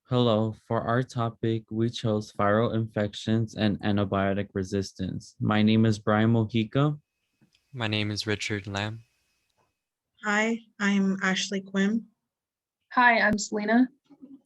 Hello, for our topic, we chose viral infections and antibiotic resistance. My name is Brian Mojica. My name is Richard Lamb. Hi, I'm Ashley Quim. Hi, I'm Selena.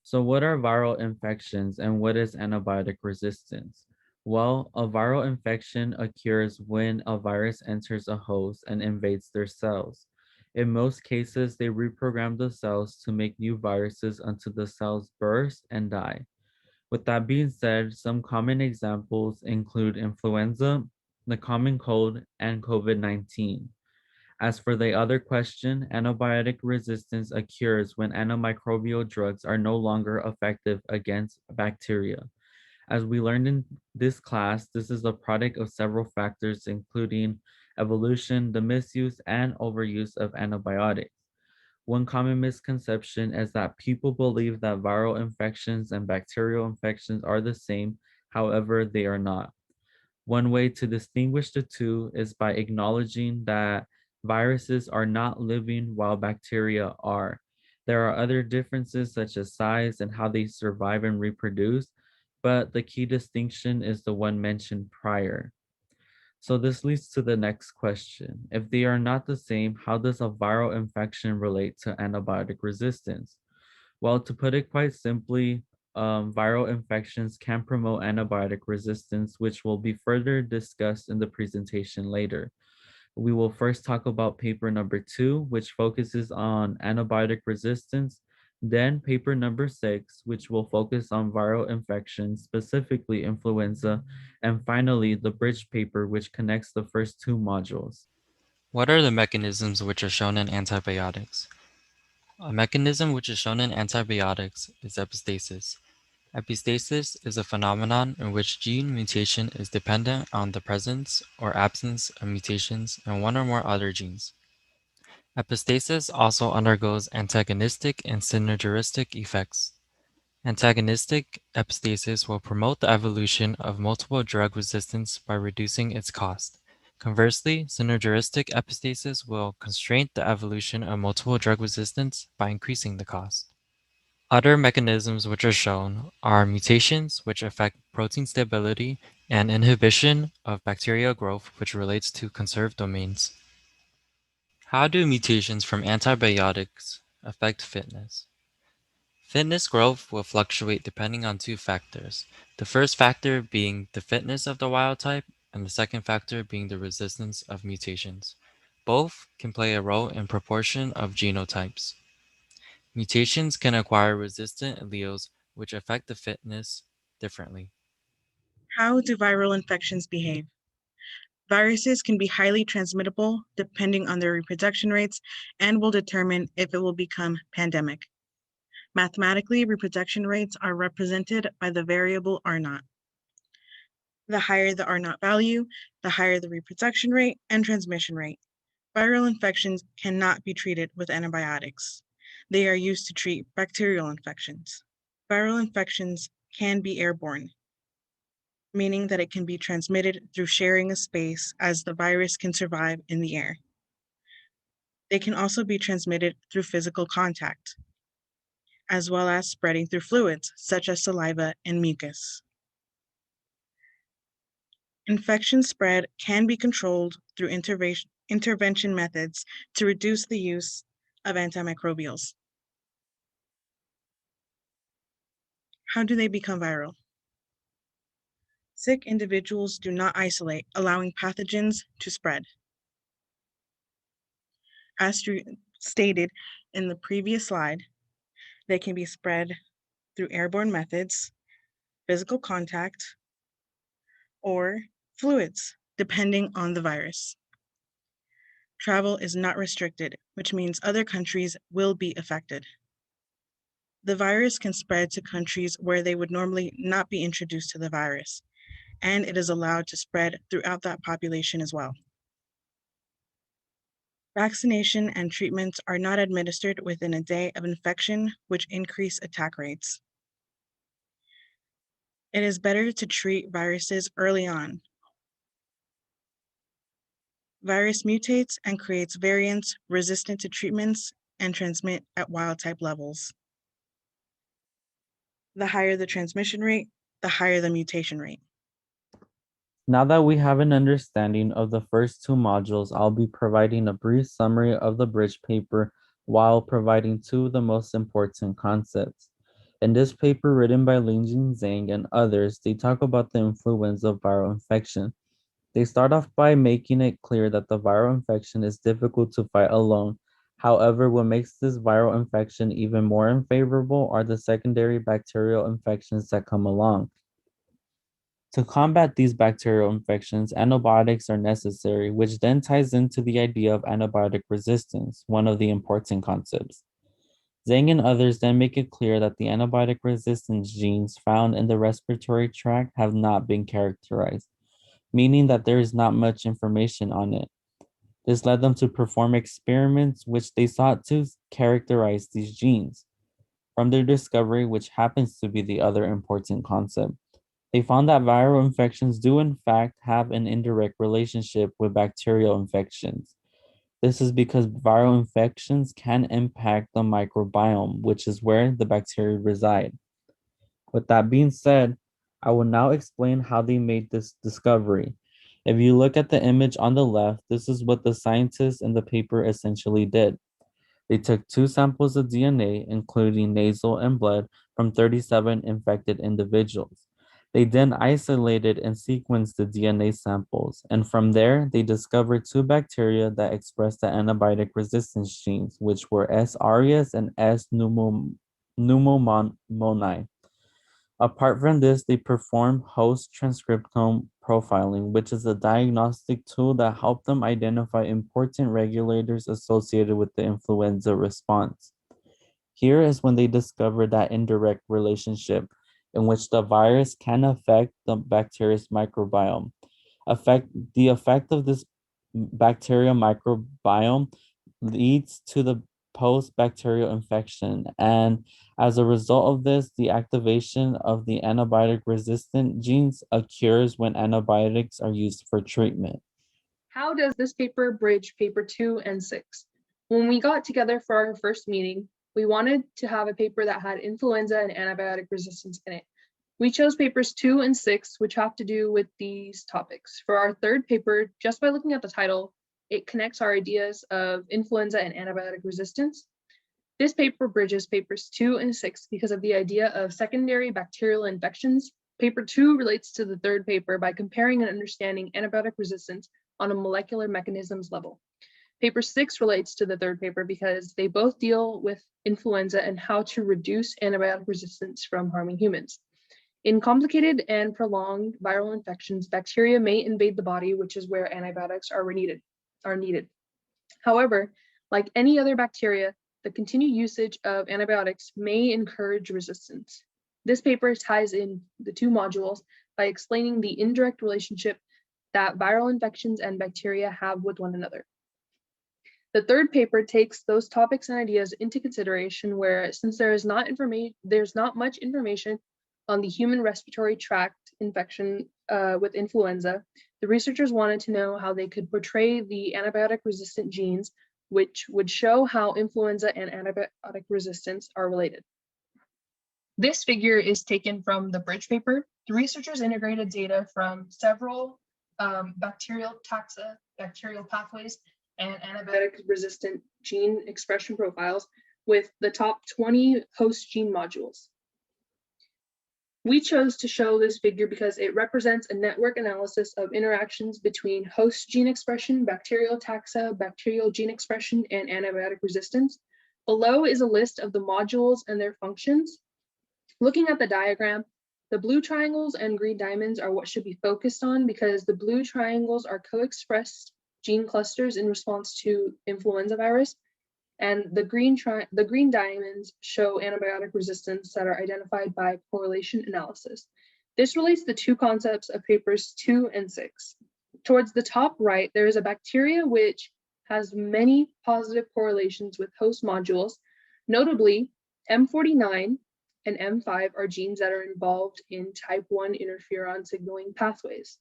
So, what are viral infections and what is antibiotic resistance? Well, a viral infection occurs when a virus enters a host and invades their cells. In most cases, they reprogram the cells to make new viruses until the cells burst and die. With that being said, some common examples include influenza, the common cold, and COVID 19. As for the other question, antibiotic resistance occurs when antimicrobial drugs are no longer effective against bacteria. As we learned in this class, this is the product of several factors, including evolution, the misuse, and overuse of antibiotics. One common misconception is that people believe that viral infections and bacterial infections are the same, however, they are not. One way to distinguish the two is by acknowledging that viruses are not living while bacteria are. There are other differences such as size and how they survive and reproduce, but the key distinction is the one mentioned prior. So this leads to the next question. If they are not the same, how does a viral infection relate to antibiotic resistance? Well, to put it quite simply, viral infections can promote antibiotic resistance, which will be further discussed in the presentation later. We will first talk about paper number 2, which focuses on antibiotic resistance, then paper number 6, which will focus on viral infections, specifically influenza, and finally the bridge paper, which connects the first two modules. What are the mechanisms which are shown in antibiotics? A mechanism which is shown in antibiotics is epistasis. Epistasis is a phenomenon in which gene mutation is dependent on the presence or absence of mutations in one or more other genes. Epistasis also undergoes antagonistic and synergistic effects. Antagonistic epistasis will promote the evolution of multiple drug resistance by reducing its cost. Conversely, synergistic epistasis will constrain the evolution of multiple drug resistance by increasing the cost. Other mechanisms which are shown are mutations, which affect protein stability, and inhibition of bacterial growth, which relates to conserved domains. How do mutations from antibiotics affect fitness? Fitness growth will fluctuate depending on two factors. The first factor being the fitness of the wild type, and the second factor being the resistance of mutations. Both can play a role in proportion of genotypes. Mutations can acquire resistant alleles which affect the fitness differently. How do viral infections behave? Viruses can be highly transmittable depending on their reproduction rates and will determine if it will become pandemic. Mathematically, reproduction rates are represented by the variable R naught. The higher the R naught value, the higher the reproduction rate and transmission rate. Viral infections cannot be treated with antibiotics. They are used to treat bacterial infections. Viral infections can be airborne, meaning that it can be transmitted through sharing a space as the virus can survive in the air. They can also be transmitted through physical contact, as well as spreading through fluids such as saliva and mucus. Infection spread can be controlled through intervention methods to reduce the use of antimicrobials. How do they become viral? Sick individuals do not isolate, allowing pathogens to spread. As stated in the previous slide, they can be spread through airborne methods, physical contact, or fluids, depending on the virus. Travel is not restricted, which means other countries will be affected. The virus can spread to countries where they would normally not be introduced to the virus, and it is allowed to spread throughout that population as well. Vaccination and treatments are not administered within a day of infection, which increase attack rates. It is better to treat viruses early on. Virus mutates and creates variants resistant to treatments and transmit at wild type levels. The higher the transmission rate, the higher the mutation rate. Now that we have an understanding of the first two modules, I'll be providing a brief summary of the bridge paper while providing two of the most important concepts. In this paper written by Lingjing Zhang and others, they talk about the influenza viral infection. They start off by making it clear that the viral infection is difficult to fight alone. However, what makes this viral infection even more unfavorable are the secondary bacterial infections that come along. To combat these bacterial infections, antibiotics are necessary, which then ties into the idea of antibiotic resistance, one of the important concepts. Zhang and others then make it clear that the antibiotic resistance genes found in the respiratory tract have not been characterized, meaning that there is not much information on it. This led them to perform experiments which they sought to characterize these genes. From their discovery, which happens to be the other important concept, they found that viral infections do in fact have an indirect relationship with bacterial infections. This is because viral infections can impact the microbiome, which is where the bacteria reside. With that being said, I will now explain how they made this discovery. If you look at the image on the left, this is what the scientists in the paper essentially did. They took two samples of DNA, including nasal and blood, from 37 infected individuals. They then isolated and sequenced the DNA samples, and from there, they discovered two bacteria that expressed the antibiotic resistance genes, which were S. aureus and S. pneumoniae. Apart from this, they performed host transcriptome profiling, which is a diagnostic tool that helped them identify important regulators associated with the influenza response. Here is when they discovered that indirect relationship in which the virus can affect the bacteria's microbiome. The effect of this bacterial microbiome leads to the post-bacterial infection, and as a result of this, the activation of the antibiotic resistant genes occurs when antibiotics are used for treatment. How does this paper bridge paper 2 and 6? When we got together for our first meeting, we wanted to have a paper that had influenza and antibiotic resistance in it. We chose papers 2 and 6, which have to do with these topics. For our third paper, just by looking at the title, it connects our ideas of influenza and antibiotic resistance. This paper bridges papers 2 and 6 because of the idea of secondary bacterial infections. Paper 2 relates to the third paper by comparing and understanding antibiotic resistance on a molecular mechanisms level. Paper 6 relates to the third paper because they both deal with influenza and how to reduce antibiotic resistance from harming humans. In complicated and prolonged viral infections, bacteria may invade the body, which is where antibiotics are needed. However, like any other bacteria, the continued usage of antibiotics may encourage resistance. This paper ties in the two modules by explaining the indirect relationship that viral infections and bacteria have with one another. The third paper takes those topics and ideas into consideration where, since there's not much information on the human respiratory tract infection with influenza, the researchers wanted to know how they could portray the antibiotic resistant genes, which would show how influenza and antibiotic resistance are related. This figure is taken from the bridge paper. The researchers integrated data from several bacterial taxa, bacterial pathways, and antibiotic resistant gene expression profiles with the top 20 host gene modules. We chose to show this figure because it represents a network analysis of interactions between host gene expression, bacterial taxa, bacterial gene expression, and antibiotic resistance. Below is a list of the modules and their functions. Looking at the diagram, the blue triangles and green diamonds are what should be focused on because the blue triangles are co-expressed gene clusters in response to influenza virus, and the green diamonds show antibiotic resistance that are identified by correlation analysis. This relates the two concepts of papers 2 and 6. Towards the top right, there is a bacteria which has many positive correlations with host modules. Notably, M49 and M5 are genes that are involved in type 1 interferon signaling pathways.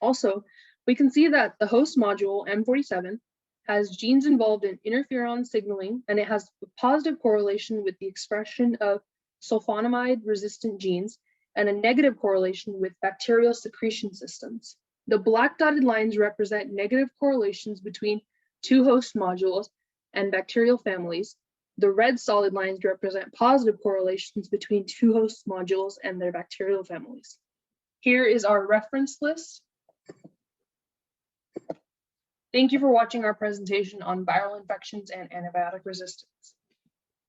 Also, we can see that the host module, M47, has genes involved in interferon signaling, and it has a positive correlation with the expression of sulfonamide-resistant genes, and a negative correlation with bacterial secretion systems. The black dotted lines represent negative correlations between two host modules and bacterial families. The red solid lines represent positive correlations between two host modules and their bacterial families. Here is our reference list. Thank you for watching our presentation on viral infections and antibiotic resistance.